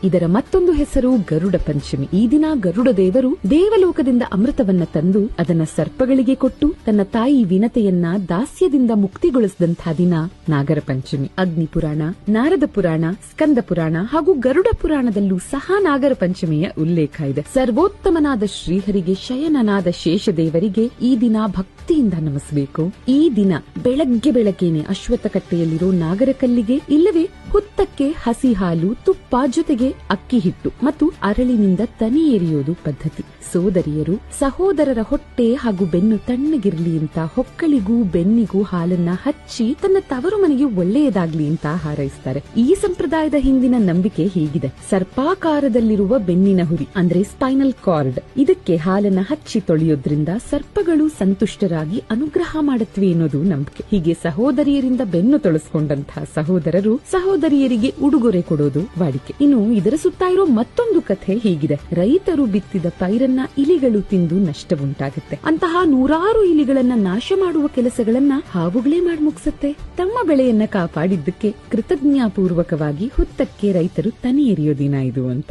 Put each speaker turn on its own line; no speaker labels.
ಇದರ ಮತ್ತೊಂದು ಹೆಸರು ಗರುಡ ಪಂಚಮಿ. ಈ ದಿನ ಗರುಡ ದೇವರು ದೇವಲೋಕದಿಂದ ಅಮೃತವನ್ನ ತಂದು ಅದನ್ನ ಸರ್ಪಗಳಿಗೆ ಕೊಟ್ಟು ತನ್ನ ತಾಯಿ ವಿನತೆಯನ್ನ ದಾಸ್ಯದಿಂದ ಮುಕ್ತಿಗೊಳಿಸಿದಂತಹ ದಿನ ನಾಗರ ಪಂಚಮಿ. ಅಗ್ನಿ ಪುರಾಣ, ನಾರದ ಪುರಾಣ, ಸ್ಕಂದ ಪುರಾಣ ಹಾಗೂ ಗರುಡ ಪುರಾಣದಲ್ಲೂ ಸಹ ನಾಗರ ಪಂಚಮಿಯ ಉಲ್ಲೇಖ ಇದೆ. ಸರ್ವೋತ್ತಮನಾದ ಶ್ರೀಹರಿಗೆ, ಶಯನನಾದ ಶೇಷದೇವರಿಗೆ ಈ ದಿನ ಭಕ್ತಿಯಿಂದ ನಮಿಸಬೇಕು. ಈ ದಿನ ಬೆಳಗ್ಗೆನೆ ಅಶ್ವತ್ಥ ಕಟ್ಟೆಯಲ್ಲಿರೋ ನಾಗರ ಕಲ್ಲಿಗೆ ಇಲ್ಲವೇ ಹುತ್ತಕ್ಕೆ ಹಸಿ ಹಾಲು, ತುಪ್ಪ ಜೊತೆಗೆ ಅಕ್ಕಿ ಹಿಟ್ಟು ಮತ್ತು ಅರಳಿನಿಂದ ತನಿ ಎರಿಯೋದು ಪದ್ಧತಿ. ಸೋದರಿಯರು ಸಹೋದರರ ಹೊಟ್ಟೆ ಹಾಗೂ ಬೆನ್ನು ತಣ್ಣಗಿರ್ಲಿ ಅಂತ ಹೊಕ್ಕಳಿಗೂ ಬೆನ್ನಿಗೂ ಹಾಲನ್ನ ಹಚ್ಚಿ ತನ್ನ ತವರು ಮನೆಗೆ ಒಳ್ಳೆಯದಾಗ್ಲಿ ಅಂತ ಹಾರೈಸ್ತಾರೆ. ಈ ಸಂಪ್ರದಾಯದ ಹಿಂದಿನ ನಂಬಿಕೆ ಹೀಗಿದೆ: ಸರ್ಪಾಕಾರದಲ್ಲಿರುವ ಬೆನ್ನಿನ ಹುರಿ ಅಂದ್ರೆ ಸ್ಪೈನಲ್ ಕಾರ್ಡ್, ಇದಕ್ಕೆ ಹಾಲನ್ನ ಹಚ್ಚಿ ತೊಳೆಯೋದ್ರಿಂದ ಸರ್ಪಗಳು ಸಂತುಷ್ಟರಾಗಿ ಅನುಗ್ರಹ ಮಾಡುತ್ತವೆ ಅನ್ನೋದು ನಂಬಿಕೆ. ಹೀಗೆ ಸಹೋದರಿಯರಿಂದ ಬೆನ್ನು ತೊಳಸ್ಕೊಂಡಂತಹ ಸಹೋದರರು ಸಹೋದರಿಯರಿಗೆ ಉಡುಗೊರೆ ಕೊಡೋದು ವಾಡಿಕೆ. ಇನ್ನು ಇದರ ಸುತ್ತ ಇರೋ ಮತ್ತೊಂದು ಕಥೆ ಹೀಗಿದೆ: ರೈತರು ಬಿತ್ತಿದ ಪೈರನ್ನ ಇಲಿಗಳು ತಿಂದು ನಷ್ಟವುಂಟಾಗುತ್ತೆ. ಅಂತಹ ನೂರಾರು ಇಲಿಗಳನ್ನ ನಾಶ ಮಾಡುವ ಕೆಲಸಗಳನ್ನ ಹಾವುಗಳೇ ಮಾಡಿ ಮುಗಿಸುತ್ತೆ. ತಮ್ಮ ಬೆಳೆಯನ್ನ ಕಾಪಾಡಿದ್ದಕ್ಕೆ ಕೃತಜ್ಞಾಪೂರ್ವಕವಾಗಿ ಹುತ್ತಕ್ಕೆ ರೈತರು ತನಿ ಎರಿಯೋ ದಿನ ಇದು ಅಂತ.